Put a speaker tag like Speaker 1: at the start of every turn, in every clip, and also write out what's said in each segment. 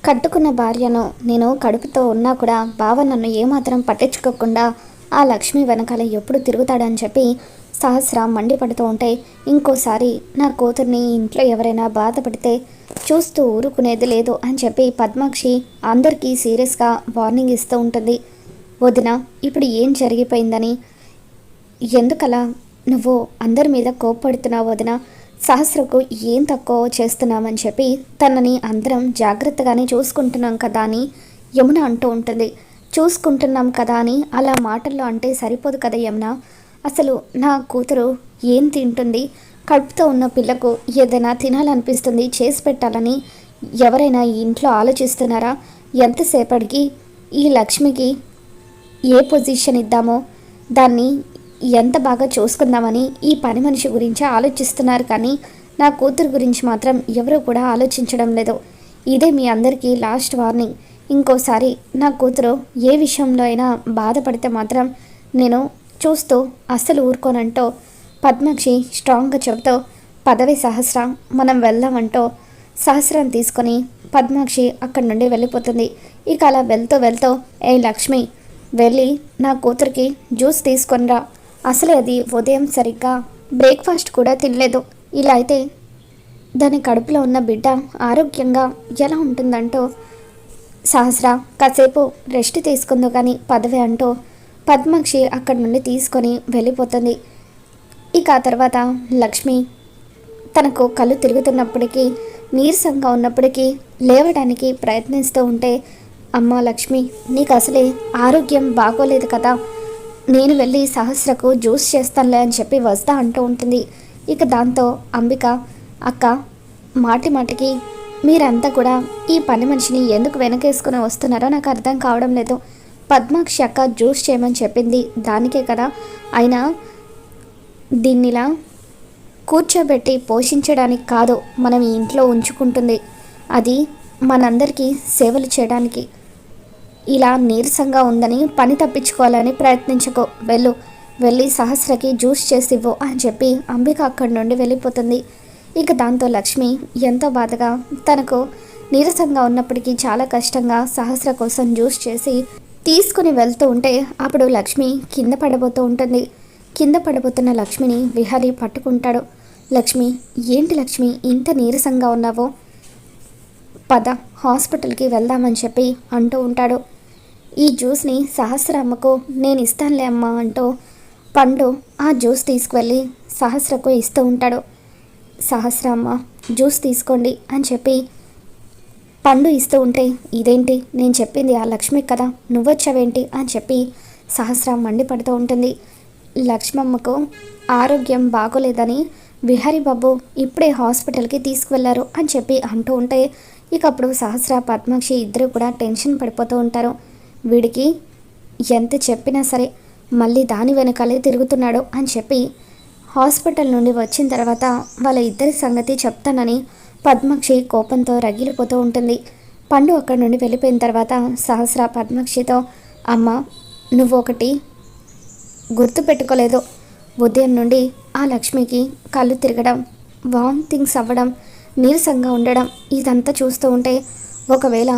Speaker 1: కట్టుకున్న భార్యను నేను కడుపుతో ఉన్నా కూడా బావ నన్ను ఏమాత్రం పట్టించుకోకుండా ఆ లక్ష్మి వెనకాల ఎప్పుడు తిరుగుతాడని చెప్పి సహస్ర మండిపడుతూ ఉంటే, ఇంకోసారి నా కూతుర్ని ఇంట్లో ఎవరైనా బాధపడితే చూస్తూ ఊరుకునేది లేదు అని చెప్పి పద్మాక్షి అందరికీ సీరియస్గా వార్నింగ్ ఇస్తూ ఉంటుంది. వదిన, ఇప్పుడు ఏం జరిగిపోయిందని, ఎందుకలా నువ్వు అందరి మీద కోప్పడుతున్నావు వదిన, సహస్రకు ఏం తక్కువ చేస్తున్నామని చెప్పి తనని అందరం జాగ్రత్తగానే చూసుకుంటున్నాం కదా అని యమున అంటూ ఉంటుంది. చూసుకుంటున్నాం కదా అని అలా మాటల్లో అంటే సరిపోదు కదా యమున, అసలు నా కూతురు ఏం తింటుంది, కడుపుతో ఉన్న పిల్లకు ఏదైనా తినాలనిపిస్తుంది చేసి పెట్టాలని ఎవరైనా ఈ ఇంట్లో ఆలోచిస్తున్నారా? ఎంతసేపటికి ఈ లక్ష్మికి ఏ పొజిషన్ ఇద్దామో, దాన్ని ఎంత బాగా చూసుకుందామని ఈ పని మనిషి గురించి ఆలోచిస్తున్నారు, కానీ నా కూతురు గురించి మాత్రం ఎవరూ కూడా ఆలోచించడం లేదు. ఇదే మీ అందరికీ లాస్ట్ వార్నింగ్. ఇంకోసారి నా కూతురు ఏ విషయంలో అయినా బాధపడితే మాత్రం నేను చూస్తూ అస్సలు ఊరుకోనంటూ పద్మాక్షి స్ట్రాంగ్గా చెబుతూ, పదవి సహస్ర, మనం వెళ్దామంటూ సహస్రాన్ని తీసుకొని పద్మాక్షి అక్కడి నుండి వెళ్ళిపోతుంది. ఇక అలా వెళ్తూ ఏ లక్ష్మి, వెళ్ళి నా కూతురికి జ్యూస్ తీసుకొనిరా, అసలే అది ఉదయం సరిగ్గా బ్రేక్ఫాస్ట్ కూడా తినలేదు, ఇలా అయితే దాని కడుపులో ఉన్న బిడ్డ ఆరోగ్యంగా ఎలా ఉంటుందంటూ సహస్ర కాసేపు రెస్ట్ తీసుకుందో కానీ పదవి అంటూ పద్మాక్షి అక్కడి నుండి తీసుకొని వెళ్ళిపోతుంది. ఇక ఆ తర్వాత లక్ష్మి తనకు కళ్ళు తిరుగుతున్నప్పటికీ నీరసంగా ఉన్నప్పటికీ లేవడానికి ప్రయత్నిస్తూ ఉంటే, అమ్మ లక్ష్మి, నీకు అసలే ఆరోగ్యం బాగోలేదు కదా, నేను వెళ్ళి సహస్రకు జ్యూస్ చేస్తానులే అని చెప్పి వస్తా అంటూ ఉంటుంది. ఇక దాంతో అంబిక, అక్క, మాటి మాటికి మీరంతా కూడా ఈ పని మనిషిని ఎందుకు వెనకేసుకుని వస్తున్నారో నాకు అర్థం కావడం లేదు. పద్మాక్షి అక్క జ్యూస్ చేయమని చెప్పింది దానికే కదా, అయినా దీన్నిలా కూర్చోబెట్టి పోషించడానికి కాదు మనం ఈ ఇంట్లో ఉంచుకుంటుంది, అది మనందరికీ సేవలు చేయడానికి. ఇలా నీరసంగా ఉందని పని తప్పించుకోవాలని ప్రయత్నించకు, వెళ్ళి సహస్రకి జ్యూస్ చేసి ఇవ్వు అని చెప్పి అంబిక అక్కడి నుండి వెళ్ళిపోతుంది. ఇక దాంతో లక్ష్మి ఎంతో బాధగా తనకు నీరసంగా ఉన్నప్పటికీ చాలా కష్టంగా సహస్ర కోసం జ్యూస్ చేసి తీసుకుని వెళ్తూ ఉంటే, అప్పుడు లక్ష్మి కింద పడబోతూ ఉంటుంది. కింద పడబోతున్న లక్ష్మిని విహారీ పట్టుకుంటాడు. లక్ష్మి, ఏంటి లక్ష్మి ఇంత నీరసంగా ఉన్నావో, పద హాస్పిటల్కి వెళ్దామని చెప్పి అంటూ ఉంటాడు. ఈ జ్యూస్ని సహస్ర అమ్మకు నేను ఇస్తానులే అమ్మా అంటూ పండు ఆ జ్యూస్ తీసుకువెళ్ళి సహస్రకు ఇస్తూ ఉంటాడు. సహస్ర అమ్మ జ్యూస్ తీసుకోండి అని చెప్పి పండు ఇస్తూ ఉంటే, ఇదేంటి నేను చెప్పింది ఆ లక్ష్మి కదా, నువ్వొచ్చావేంటి అని చెప్పి సహస్ర మండిపడుతూ ఉంటుంది. లక్ష్మమ్మకు ఆరోగ్యం బాగోలేదని విహారీ బాబు ఇప్పుడే హాస్పిటల్కి తీసుకువెళ్లారు అని చెప్పి అంటూ ఉంటే, ఇక అప్పుడు సహస్ర పద్మాక్షి ఇద్దరు కూడా టెన్షన్ పడిపోతూ ఉంటారు. వీడికి ఎంత చెప్పినా సరే మళ్ళీ దాని వెనకాలే తిరుగుతున్నాడు అని చెప్పి హాస్పిటల్ నుండి వచ్చిన తర్వాత వాళ్ళ ఇద్దరి సంగతి చెప్తానని పద్మాక్షి కోపంతో రగిలిపోతూ ఉంటుంది. పండు అక్కడి నుండి వెళ్ళిపోయిన తర్వాత సహస్ర పద్మాక్షితో, అమ్మ నువ్వు ఒకటి గుర్తుపెట్టుకోలేదు, ఉదయం నుండి ఆ లక్ష్మికి కళ్ళు తిరగడం, వామిటింగ్స్ అవ్వడం, నీరసంగా ఉండడం ఇదంతా చూస్తూ ఉంటే, ఒకవేళ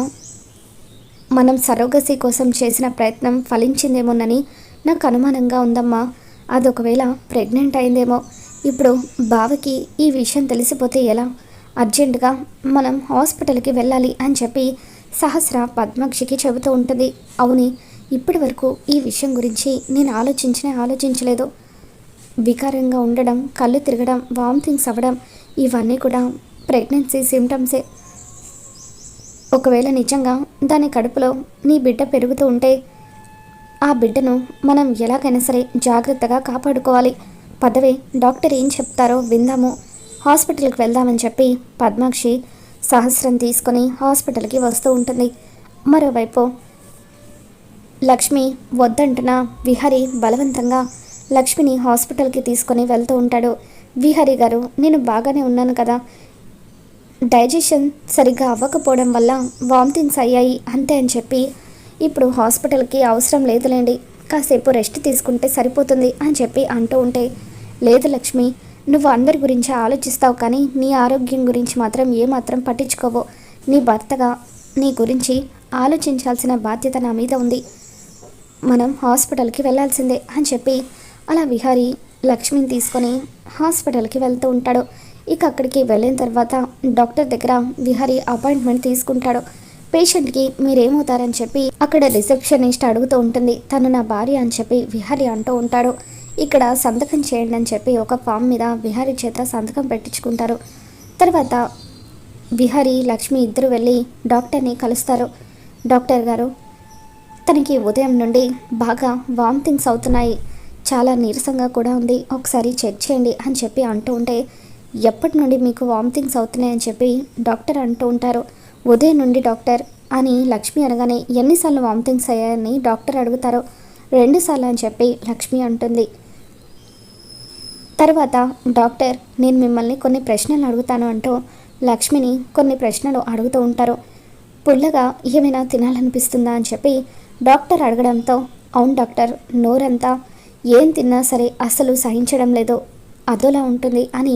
Speaker 1: మనం సరోగసీ కోసం చేసిన ప్రయత్నం ఫలించిందేమోనని నాకు అనుమానంగా ఉందమ్మా, అదొకవేళ ప్రెగ్నెంట్ అయిందేమో, ఇప్పుడు బావకి ఈ విషయం తెలిసిపోతే ఎలా, అర్జెంటుగా మనం హాస్పిటల్కి వెళ్ళాలి అని చెప్పి సహస్ర పద్మాక్షికి చెబుతూ ఉంటుంది. అవుని, ఇప్పటి వరకు ఈ విషయం గురించి నేను ఆలోచించలేదు. వికారంగా ఉండడం, కళ్ళు తిరగడం, వామిటింగ్స్ అవ్వడం ఇవన్నీ కూడా ప్రెగ్నెన్సీ సిమ్టమ్సే. ఒకవేళ నిజంగా దాని కడుపులో నీ బిడ్డ పెరుగుతూ ఉంటే ఆ బిడ్డను మనం ఎలాగైనా సరే జాగ్రత్తగా కాపాడుకోవాలి. పదవే, డాక్టర్ ఏం చెప్తారో విందాము, హాస్పిటల్కి వెళ్దామని చెప్పి పద్మాక్షి సహస్రం తీసుకొని హాస్పిటల్కి వస్తూ ఉంటుంది. మరోవైపు లక్ష్మి వద్దంటున్న విహారీ బలవంతంగా లక్ష్మిని హాస్పిటల్కి తీసుకొని వెళ్తూ ఉంటాడు. విహారీ గారు, నేను బాగానే ఉన్నాను కదా, డైజెషన్ సరిగ్గా అవ్వకపోవడం వల్ల వామిటింగ్స్ అయ్యాయి అంతే అని చెప్పి ఇప్పుడు హాస్పిటల్కి అవసరం లేదులేండి, కాసేపు రెస్ట్ తీసుకుంటే సరిపోతుంది అని చెప్పి అంటూ ఉంటే, లేదు లక్ష్మి, నువ్వు అందరి గురించి ఆలోచిస్తావు కానీ నీ ఆరోగ్యం గురించి మాత్రం ఏమాత్రం పట్టించుకోవు. నీ భర్తగా నీ గురించి ఆలోచించాల్సిన బాధ్యత నా మీద ఉంది. మనం హాస్పిటల్కి వెళ్ళాల్సిందే అని చెప్పి అలా విహారీ లక్ష్మిని తీసుకొని హాస్పిటల్కి వెళ్తూ ఉంటాడు. ఇక అక్కడికి వెళ్ళిన తర్వాత డాక్టర్ దగ్గర విహారీ అపాయింట్మెంట్ తీసుకుంటాడు. పేషెంట్కి మీరేమవుతారని చెప్పి అక్కడ రిసెప్షనిస్ట్ అడుగుతూ ఉంటుంది. తను నా భార్య అని చెప్పి విహారీ అంటూ ఉంటాడు. ఇక్కడ సంతకం చేయండి అని చెప్పి ఒక ఫామ్ మీద విహారీ చేత సంతకం పెట్టించుకుంటారు. తర్వాత విహారీ లక్ష్మి ఇద్దరు వెళ్ళి డాక్టర్ని కలుస్తారు. డాక్టర్ గారు, తనకి ఉదయం నుండి బాగా వామిటింగ్స్ అవుతున్నాయి, చాలా నీరసంగా కూడా ఉంది, ఒకసారి చెక్ చేయండి అని చెప్పి అంటూ ఉంటే, ఎప్పటి నుండి మీకు వామిటింగ్స్ అవుతున్నాయని చెప్పి డాక్టర్ అంటూ ఉంటారు. ఉదయం నుండి డాక్టర్ అని లక్ష్మి అనగానే, ఎన్నిసార్లు వామిటింగ్స్ అయ్యాయని డాక్టర్ అడుగుతారు. 2 సార్లు అని చెప్పి లక్ష్మి అంటుంది. తర్వాత డాక్టర్, నేను మిమ్మల్ని కొన్ని ప్రశ్నలు అడుగుతాను అంటూ లక్ష్మిని కొన్ని ప్రశ్నలు అడుగుతూ ఉంటారు. పుల్లగా ఏమైనా తినాలనిపిస్తుందా అని చెప్పి డాక్టర్ అడగడంతో, అవును డాక్టర్, నోరంతా ఏం తిన్నా సరే అస్సలు సహించడం లేదు, అదోలా ఉంటుంది అని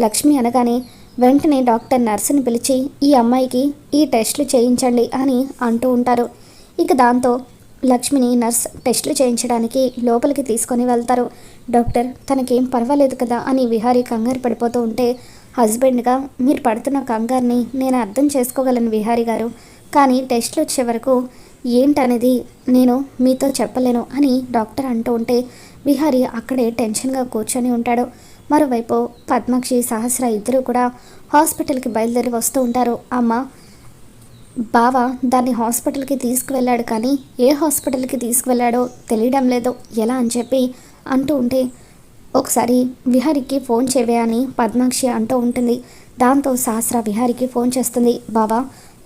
Speaker 1: లక్ష్మి అనగానే వెంటనే డాక్టర్ నర్సుని పిలిచి ఈ అమ్మాయికి ఈ టెస్టులు చేయించండి అని అంటూ ఉంటారు. ఇక దాంతో లక్ష్మిని నర్స్ టెస్టులు చేయించడానికి లోపలికి తీసుకొని వెళ్తారు. డాక్టర్, తనకేం పర్వాలేదు కదా అని విహారీ కంగారు పడిపోతూ ఉంటే, హస్బెండ్గా మీరు పడుతున్న కంగారుని నేను అర్థం చేసుకోగలను విహారీ గారు, కానీ టెస్టులు వచ్చే వరకు ఏంటనేది నేను మీతో చెప్పలేను అని డాక్టర్ అంటూ ఉంటే విహారీ అక్కడే టెన్షన్గా కూర్చొని ఉంటాడు. మరోవైపు పద్మాక్షి, సహస్ర ఇద్దరు కూడా హాస్పిటల్కి బయలుదేరి వస్తూ ఉంటారు. అమ్మ, బావ దాన్ని హాస్పిటల్కి తీసుకువెళ్ళాడు, కానీ ఏ హాస్పిటల్కి తీసుకువెళ్ళాడో తెలియడం లేదు, ఎలా అని చెప్పి అంటూ ఉంటే, ఒకసారి విహారీకి ఫోన్ చేయవే అని పద్మాక్షి అంటూ ఉంటుంది. దాంతో సహస్ర విహారీకి ఫోన్ చేస్తుంది. బావా,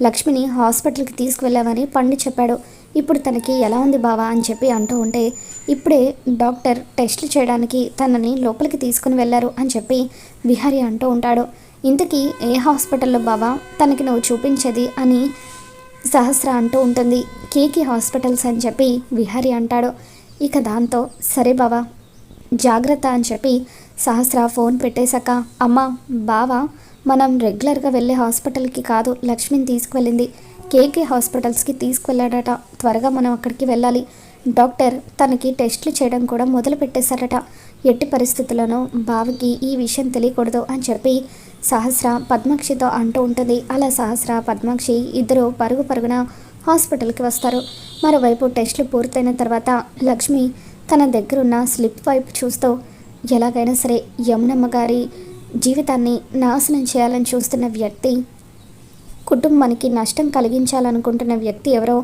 Speaker 1: లక్ష్మిని హాస్పిటల్కి తీసుకువెళ్ళామని పండు చెప్పాడు, ఇప్పుడు తనకి ఎలా ఉంది బావా అని చెప్పి అంటూ ఉంటే, ఇప్పుడే డాక్టర్ టెస్టులు చేయడానికి తనని లోపలికి తీసుకుని వెళ్ళారు అని చెప్పి విహారీ అంటూ ఉంటాడు. ఇంతకీ ఏ హాస్పిటల్లో బావా తనకి నువ్వు చూపించేది అని సహస్ర అంటూ ఉంటుంది. కేకి హాస్పిటల్స్ అని చెప్పి విహారీ అంటాడు. ఇక దాంతో సరే బావా, జాగ్రత్త అని చెప్పి సహస్ర ఫోన్ పెట్టేశాక, అమ్మ, బావా మనం రెగ్యులర్గా వెళ్ళే హాస్పిటల్కి కాదు లక్ష్మిని తీసుకువెళ్ళింది, కేకే హాస్పిటల్స్కి తీసుకువెళ్ళాడట, త్వరగా మనం అక్కడికి వెళ్ళాలి, డాక్టర్ తనకి టెస్టులు చేయడం కూడా మొదలు పెట్టేశారట, ఎట్టి పరిస్థితుల్లోనూ బావకి ఈ విషయం తెలియకూడదు అని చెప్పి సహస్ర పద్మాక్షితో అంటూ ఉంటుంది. అలా సహస్ర, పద్మాక్షి ఇద్దరు పరుగు పరుగున హాస్పిటల్కి వస్తారు. మరోవైపు టెస్టులు పూర్తయిన తర్వాత లక్ష్మి తన దగ్గరున్న స్లిప్ వైపు చూస్తూ, ఎలాగైనా సరే యమునమ్మ గారి జీవితాన్ని నాశనం చేయాలని చూస్తున్న వ్యక్తి, కుటుంబానికి నష్టం కలిగించాలనుకుంటున్న వ్యక్తి ఎవరో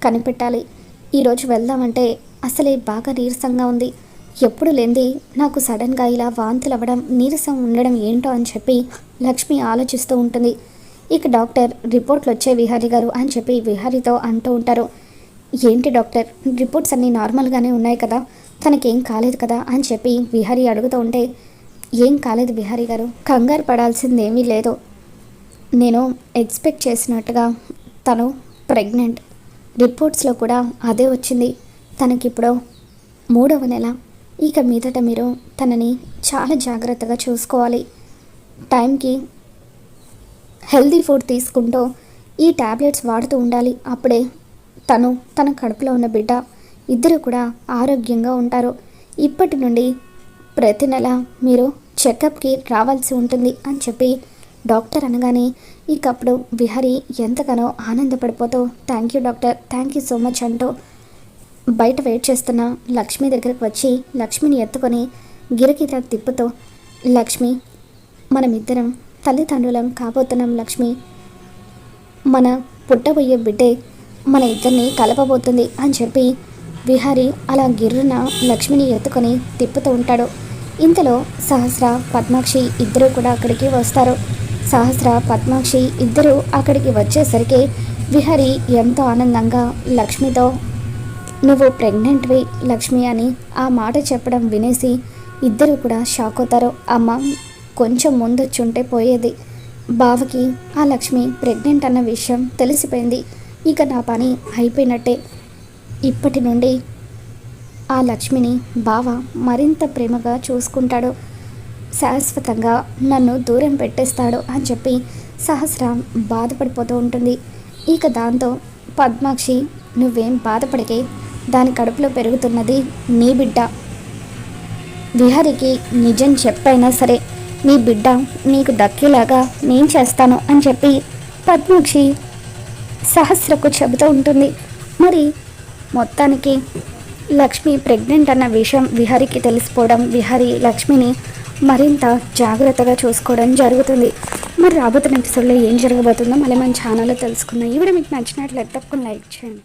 Speaker 1: కనిపెట్టాలి. ఈరోజు వెళ్దామంటే అసలే బాగా నీరసంగా ఉంది, ఎప్పుడు లేంది నాకు సడన్గా ఇలా వాంతులు అవ్వడం, నీరసం ఉండడం ఏంటో అని చెప్పి లక్ష్మి ఆలోచిస్తూ ఉంటుంది. ఇక డాక్టర్, రిపోర్ట్లు వచ్చే విహారీ గారు అని చెప్పి విహారీతో అంటూ ఉంటారు. ఏంటి డాక్టర్, రిపోర్ట్స్ అన్నీ నార్మల్గానే ఉన్నాయి కదా, తనకేం కాలేదు కదా అని చెప్పి విహారీ అడుగుతూ ఉంటే, ఏం కాలేదు విహారీ గారు, కంగారు పడాల్సిందేమీ లేదు, నేను ఎక్స్పెక్ట్ చేసినట్టుగా తను ప్రెగ్నెంట్, రిపోర్ట్స్లో కూడా అదే వచ్చింది, తనకిప్పుడు 3వ నెల, ఇక మీదట మీరు తనని చాలా జాగ్రత్తగా చూసుకోవాలి, టైంకి హెల్దీ ఫుడ్ తీసుకుంటూ ఈ ట్యాబ్లెట్స్ వాడుతూ ఉండాలి, అప్పుడే తన కడుపులో ఉన్న బిడ్డ ఇద్దరు కూడా ఆరోగ్యంగా ఉంటారు, ఇప్పటి నుండి ప్రతి నెల మీరు చెకప్కి రావాల్సి ఉంటుంది అని చెప్పి డాక్టర్ అనగానే ఇక అప్పుడు విహారీ ఎంతగానో ఆనందపడిపోతూ, thank you doctor, thank you so much అంటూ బయట వెయిట్ చేస్తున్న లక్ష్మి దగ్గరికి వచ్చి లక్ష్మిని ఎత్తుకొని గిరగిర తిప్పుతూ, లక్ష్మి, మనమిద్దరం తల్లిదండ్రులం కాబోతున్నాం లక్ష్మి, మన పుట్టబోయే బిడ్డే మన ఇద్దరిని కలపబోతుంది అని చెప్పి విహారీ అలా గిర్రున లక్ష్మిని ఎత్తుకొని తిప్పుతూ ఉంటాడు. ఇంతలో సహస్ర, పద్మాక్షి ఇద్దరు కూడా అక్కడికి వస్తారు. సహస్ర, పద్మాక్షి ఇద్దరు అక్కడికి వచ్చేసరికి విహారీ ఎంతో ఆనందంగా లక్ష్మితో, నువ్వు ప్రెగ్నెంట్వి లక్ష్మి అని ఆ మాట చెప్పడం వినేసి ఇద్దరు కూడా షాక్ అవుతారు. అమ్మ, కొంచెం ముందొచ్చుంటే పోయేది, బావకి ఆ లక్ష్మి ప్రెగ్నెంట్ అన్న విషయం తెలిసిపోయింది, ఇక నా పని అయిపోయినట్టే, ఇప్పటి నుండి ఆ లక్ష్మిని బావ మరింత ప్రేమగా చూసుకుంటాడు, శాశ్వతంగా నన్ను దూరం పెట్టేస్తాడు అని చెప్పి సహస్ర బాధపడిపోతూ ఉంటుంది. ఇక దాంతో పద్మాక్షి, నువ్వేం బాధపడికే, దాని కడుపులో పెరుగుతున్నది నీ బిడ్డ. విహారికి నిజం చెప్పైనా సరే నీ బిడ్డ నీకు దక్కేలాగా నేను చేస్తాను అని చెప్పి పద్మాక్షి సహస్రకు చెబుతూ ఉంటుంది. మరి మొత్తానికి లక్ష్మి ప్రెగ్నెంట్ అన్న విషయం విహారికి తెలిసిపోవడం, విహారి లక్ష్మిని మరింత జాగ్రత్తగా చూసుకోవడం జరుగుతుంది. మరి రాబోతున్న ఎపిసోడ్లో ఏం జరగబోతుందో మళ్ళీ మన ఛానల్లో తెలుసుకుందాం. ఈ వీడియో మీకు నచ్చినట్లయితే తప్పకుండా లైక్ చేయండి.